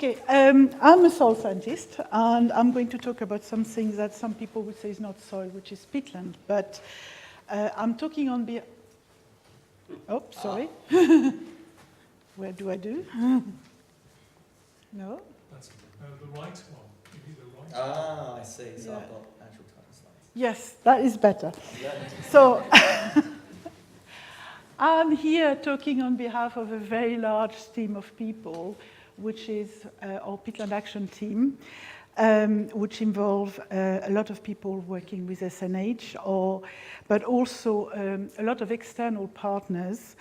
Okay, I'm a soil scientist, and I'm going to talk about something that some people would say is not soil, which is peatland. But I'm talking on behalf. Oh, sorry. Where do I do? No. That's the right one. You need the right one. I see. So yeah. I've got actual time slides. Yes, that is better. So I'm here talking on behalf of a very large team of people, which is our Peatland Action Team, which involve a lot of people working with SNH, but also a lot of external partners,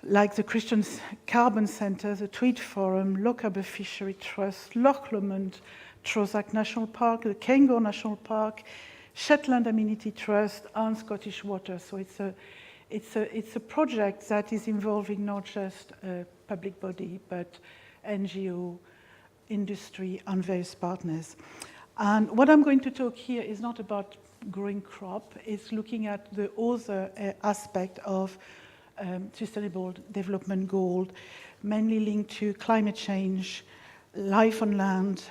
like the Christian Carbon Centre, the Tweed Forum, Lochaber Fishery Trust, Loch Lomond, Trozac National Park, the Kangor National Park, Shetland Amenity Trust, and Scottish Water. So it's a project that is involving not just a public body, but NGO, industry, and various partners. And what I'm going to talk here is not about growing crop, it's looking at the other aspect of sustainable development goal, mainly linked to climate change, life on land,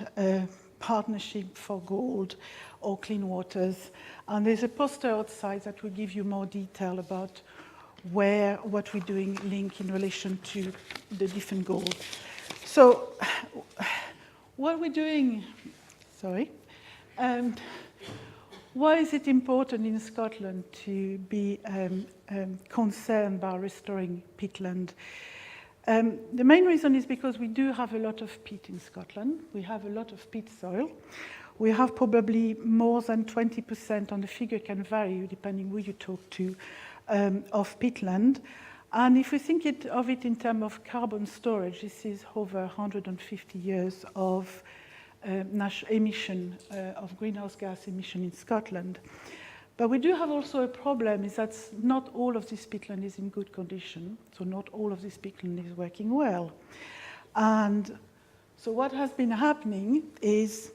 partnership for gold, or clean waters. And there's a poster outside that will give you more detail about what we're doing link in relation to the different goals. So what we're doing, why is it important in Scotland to be concerned about restoring peatland? The main reason is because we do have a lot of peat in Scotland. We have a lot of peat soil. We have probably more than 20%, and the figure can vary depending who you talk to, of peatland. And if we think of it in terms of carbon storage, this is over 150 years of emission, of greenhouse gas emission in Scotland. But we do have also a problem, is that not all of this peatland is in good condition, so not all of this peatland is working well. And so what has been happening is,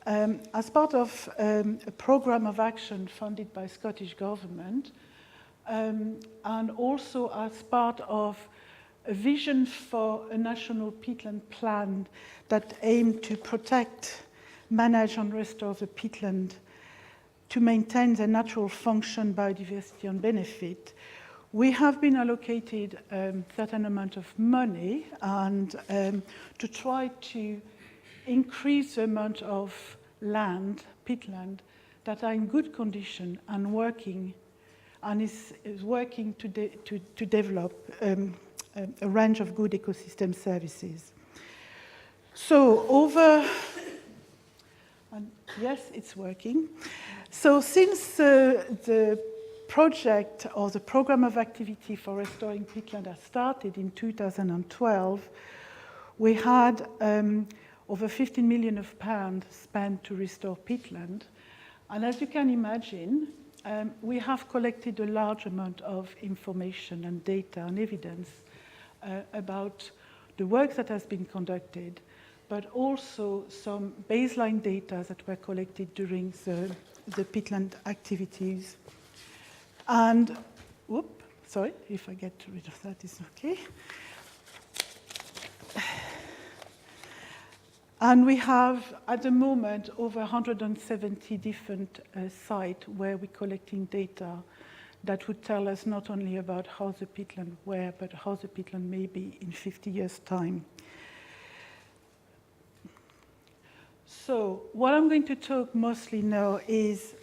as part of a program of action funded by Scottish Government, and also as part of a vision for a national peatland plan that aimed to protect, manage and restore the peatland to maintain their natural function, biodiversity and benefit, we have been allocated a certain amount of money and to try to increase the amount of land, peatland, that are in good condition and working, and is working to develop a range of good ecosystem services. So and yes, it's working. So since the project or the program of activity for restoring peatland has started in 2012, we had over 15 million pounds spent to restore peatland. And as you can imagine, we have collected a large amount of information and data and evidence about the work that has been conducted, but also some baseline data that were collected during the peatland activities. And, sorry, if I get rid of that, it's okay. And we have, at the moment, over 170 different sites where we're collecting data that would tell us not only about how the peatland were, but how the peatland may be in 50 years' time. So what I'm going to talk mostly now is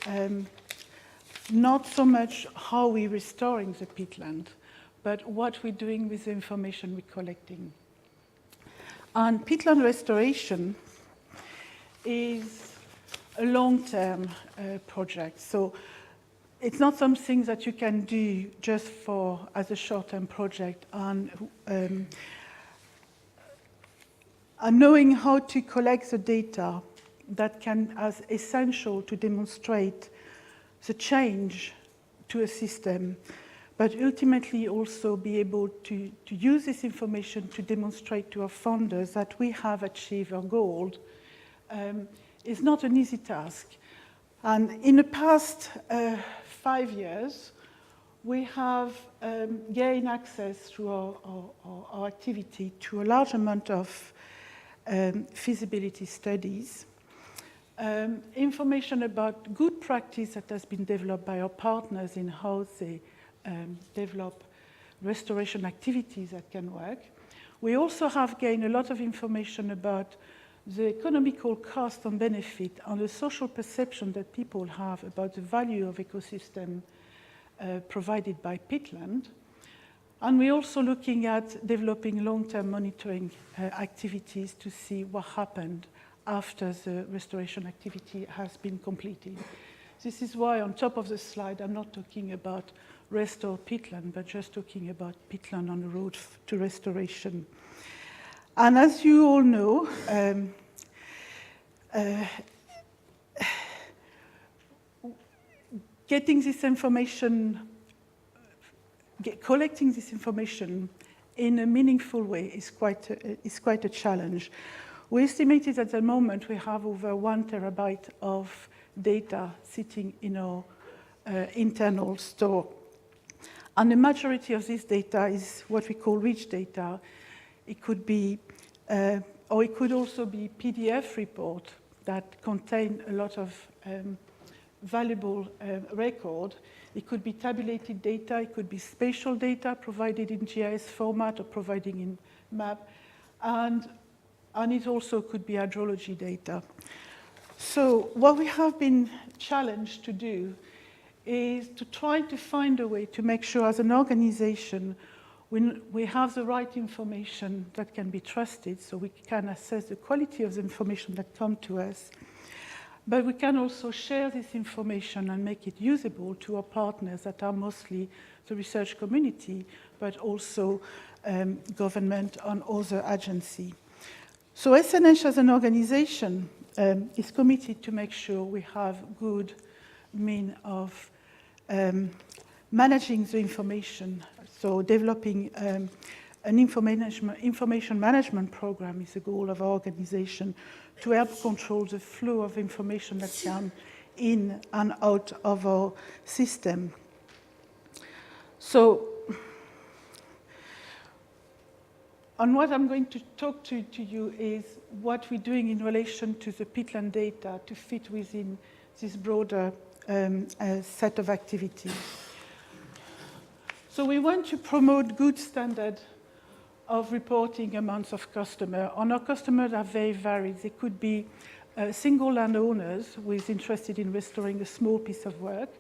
not so much how we're restoring the peatland, but what we're doing with the information we're collecting. And peatland restoration is a long-term project. So it's not something that you can do just as a short-term project. And knowing how to collect the data that can as essential to demonstrate the change to a system, but ultimately also be able to use this information to demonstrate to our funders that we have achieved our goal is not an easy task. And in the past 5 years, we have gained access through our activity to a large amount of feasibility studies, information about good practice that has been developed by our partners in how they develop restoration activities that can work. We also have gained a lot of information about the economical cost and benefit and the social perception that people have about the value of ecosystem provided by peatland. And we're also looking at developing long-term monitoring activities to see what happened after the restoration activity has been completed. This is why on top of the slide I'm not talking about restore peatland, but just talking about peatland on the road to restoration. And as you all know, getting this information, collecting this information in a meaningful way is quite a challenge. We estimated at the moment we have over 1 terabyte of data sitting in our internal store. And the majority of this data is what we call rich data. It could be, or it could also be PDF report that contain a lot of valuable record. It could be tabulated data, it could be spatial data provided in GIS format or providing in map, and it also could be hydrology data. So what we have been challenged to do is to try to find a way to make sure as an organization we have the right information that can be trusted, so we can assess the quality of the information that comes to us. But we can also share this information and make it usable to our partners that are mostly the research community, but also government and other agencies. So SNH as an organization is committed to make sure we have good means of managing the information. So developing an information management program is the goal of our organization to help control the flow of information that comes in and out of our system. So, and what I'm going to talk to you is what we're doing in relation to the peatland data to fit within this broader set of activities. So we want to promote good standard of reporting amounts of customers. And our customers are very varied. They could be single landowners who is interested in restoring a small piece of work,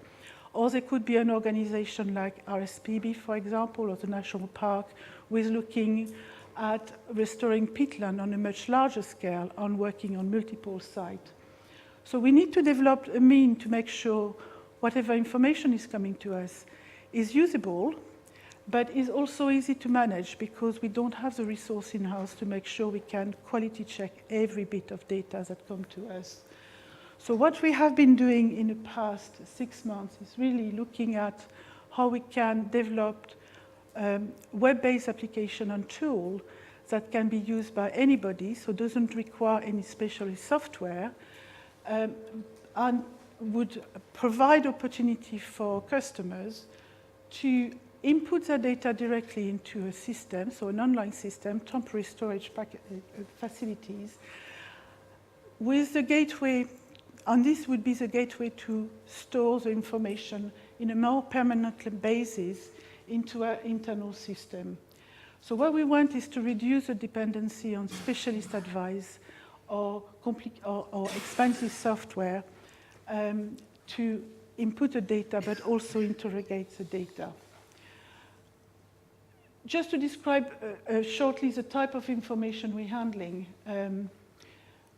or they could be an organization like RSPB, for example, or the National Park, who is looking at restoring peatland on a much larger scale and working on multiple sites. So we need to develop a means to make sure whatever information is coming to us is usable, but is also easy to manage because we don't have the resource in-house to make sure we can quality check every bit of data that comes to us. So what we have been doing in the past 6 months is really looking at how we can develop web-based application and tool that can be used by anybody, so doesn't require any specialist software, and would provide opportunity for customers to input their data directly into a system, so an online system, temporary storage facilities, with the gateway, and this would be the gateway to store the information in a more permanent basis into our internal system. So what we want is to reduce the dependency on specialist advice or expensive software to input the data, but also interrogate the data. Just to describe shortly the type of information we're handling,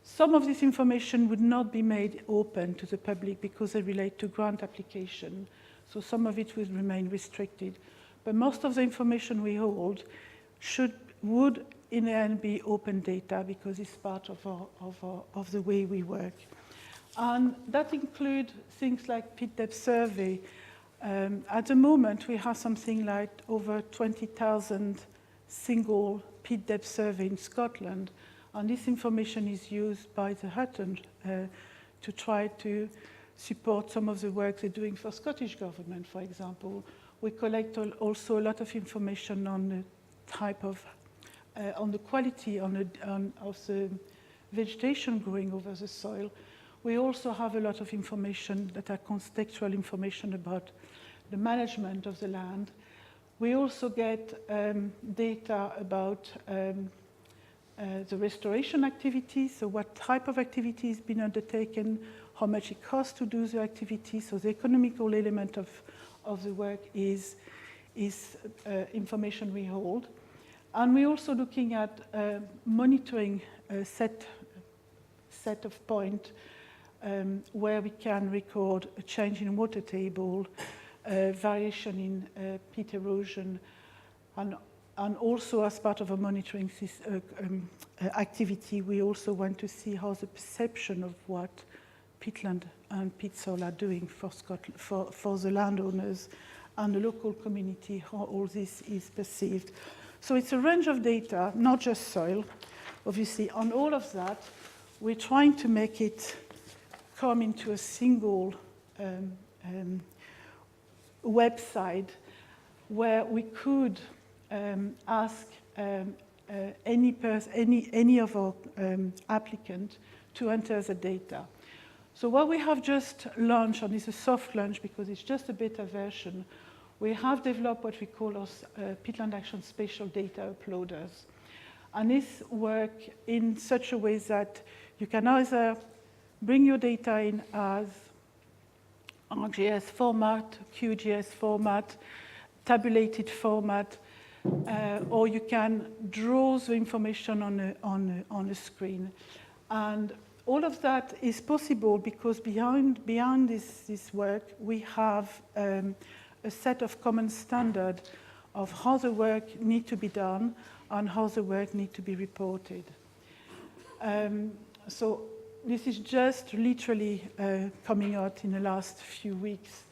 some of this information would not be made open to the public because they relate to grant application, so some of it will remain restricted. But most of the information we hold would in the end be open data because it's part of the way we work. And that includes things like pit depth survey. At the moment, we have something like over 20,000 single pit depth survey in Scotland. And this information is used by the Hutton to try to support some of the work they're doing for Scottish government, for example, We collect also a lot of information on the type of, on the quality of the vegetation growing over the soil. We also have a lot of information that are contextual information about the management of the land. We also get data about the restoration activities, so what type of activity has been undertaken, how much it costs to do the activity, so the economical element of the work is information we hold. And we're also looking at monitoring a set of points where we can record a change in water table, variation in peat erosion, and also as part of a monitoring activity, we also want to see how the perception of what peatland and peat soil are doing for Scotland, for the landowners and the local community, how all this is perceived. So it's a range of data, not just soil. Obviously, on all of that, we're trying to make it come into a single website where we could ask any of our applicants to enter the data. So what we have just launched, and it's a soft launch because it's just a beta version, we have developed what we call our Peatland Action Spatial Data Uploaders. And this work in such a way that you can either bring your data in as ArcGIS format, QGIS format, tabulated format, or you can draw the information on a screen. And all of that is possible because behind this work, we have a set of common standards of how the work needs to be done and how the work needs to be reported. So this is just literally coming out in the last few weeks.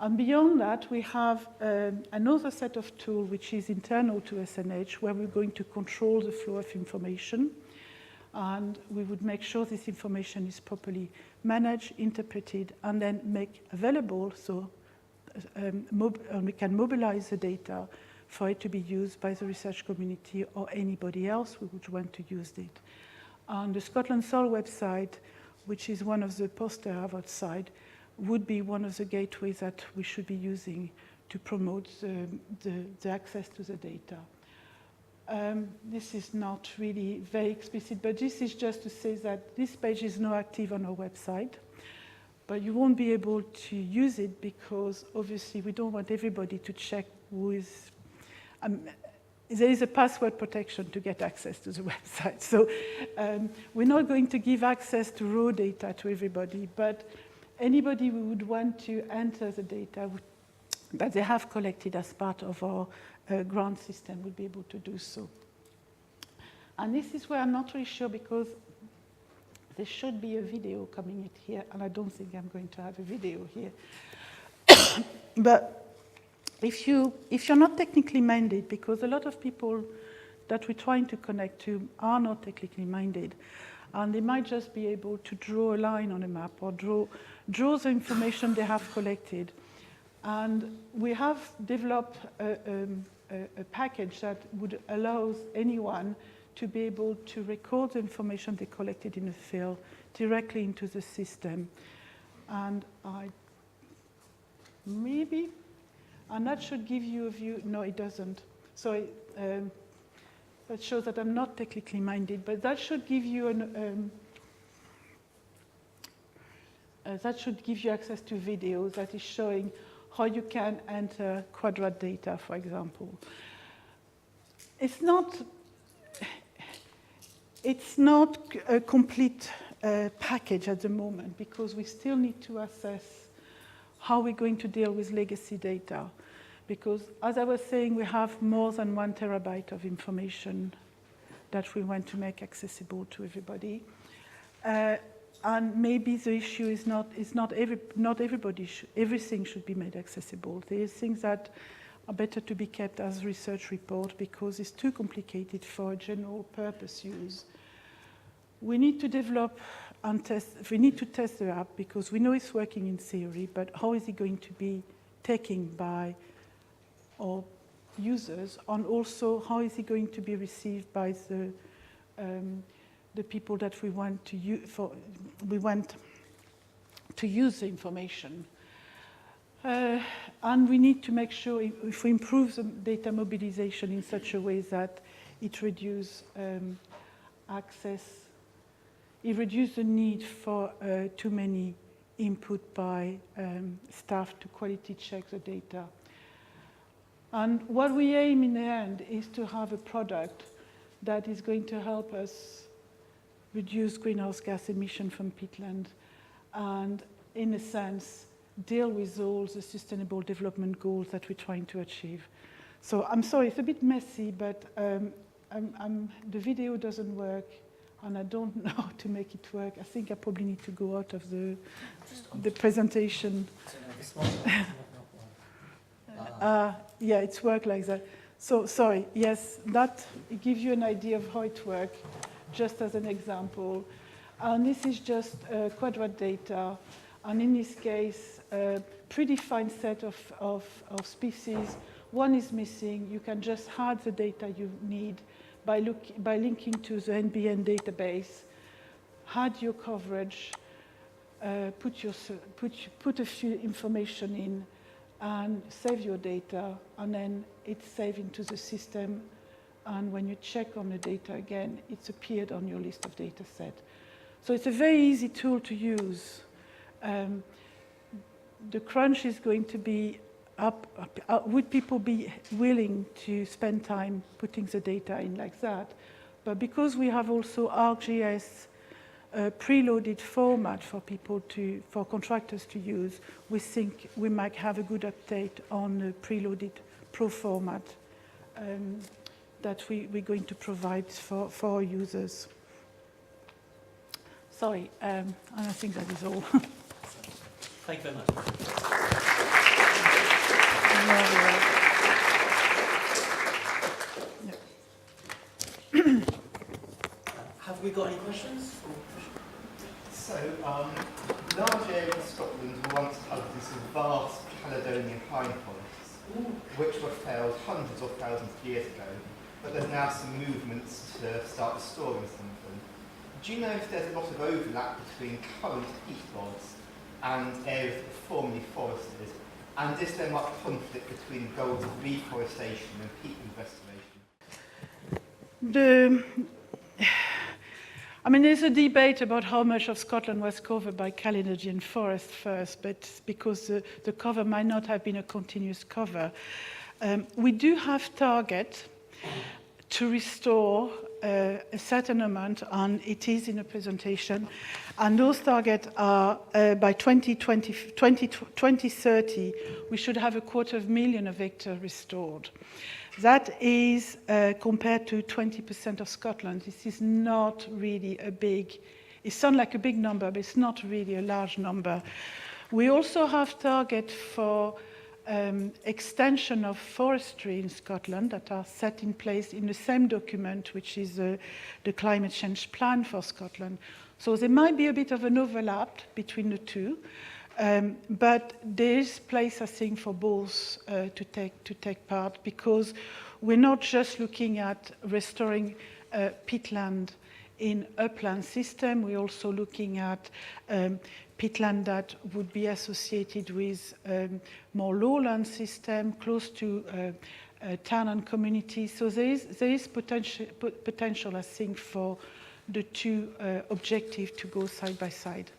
And beyond that, we have another set of tools which is internal to SNH, where we're going to control the flow of information. And we would make sure this information is properly managed, interpreted, and then make available so we can mobilize the data for it to be used by the research community or anybody else who would want to use it. On the Scotland Soil website, which is one of the posters I have outside, would be one of the gateways that we should be using to promote the access to the data. This is not really very explicit, but this is just to say that this page is not active on our website, but you won't be able to use it because obviously we don't want everybody to check who is... there is a password protection to get access to the website. So we're not going to give access to raw data to everybody, but anybody who would want to enter the data that they have collected as part of our grant system would be able to do so. And this is where I'm not really sure because there should be a video coming in here, and I don't think I'm going to have a video here. But if you're not technically minded, because a lot of people that we're trying to connect to are not technically minded, and they might just be able to draw a line on a map or draw the information they have collected. And we have developed a package that would allow anyone to be able to record the information they collected in the field directly into the system. And and that should give you a view. No, it doesn't. So that shows that I'm not technically minded, but that should give you access to videos that is showing how you can enter quadrat data, for example. It's not a complete package at the moment because we still need to assess how we're going to deal with legacy data. Because as I was saying, we have more than 1 terabyte of information that we want to make accessible to everybody. And maybe the issue is everything should be made accessible. There are things that are better to be kept as research report because it's too complicated for general purpose use. We need to develop and test, we need to test the app because we know it's working in theory, but how is it going to be taken by or users, and also how is it going to be received by the people that we want to use the information. And we need to make sure if we improve the data mobilization in such a way that it reduces access, it reduces the need for too many input by staff to quality check the data. And what we aim in the end is to have a product that is going to help us reduce greenhouse gas emission from peatland and, in a sense, deal with all the sustainable development goals that we're trying to achieve. So I'm sorry, it's a bit messy, but the video doesn't work, and I don't know how to make it work. I think I probably need to go out of the presentation. Yeah, it's worked like that. So, sorry, yes, that gives you an idea of how it works, just as an example. And this is just quadrant data. And in this case, a predefined set of species. One is missing. You can just add the data you need by linking to the NBN database, add your coverage, put a few information in, and save your data, and then it's saved into the system. And when you check on the data again, it's appeared on your list of data set. So it's a very easy tool to use. The crunch is going to be would people be willing to spend time putting the data in like that? But because we have also ArcGIS preloaded format for for contractors to use, we think we might have a good update on the preloaded pro format that we're going to provide for our users. Sorry, and I think that is all. Thank you very much. Have we got any questions? So, large areas of Scotland were once covered in some vast Caledonian pine forests, which were felled hundreds or thousands of years ago, but there's now some movements to start restoring some of them. Do you know if there's a lot of overlap between current peat bogs and areas that were formerly forested? And is there much conflict between goals of reforestation and peatland restoration? I mean, there's a debate about how much of Scotland was covered by Caledonian forest first, but because the cover might not have been a continuous cover. We do have target to restore a certain amount, and it is in a presentation, and those targets are by 2030, we should have 250,000 of hectares restored. That is compared to 20% of Scotland. This is not really a big, it sounds like a big number, but it's not really a large number. We also have targets for extension of forestry in Scotland that are set in place in the same document, which is the climate change plan for Scotland. So there might be a bit of an overlap between the two, but there is place, I think, for both to take part, because we're not just looking at restoring peatland in upland system. We're also looking at peatland that would be associated with more lowland system, close to town and community. So there is potential, I think, for the two objectives to go side by side.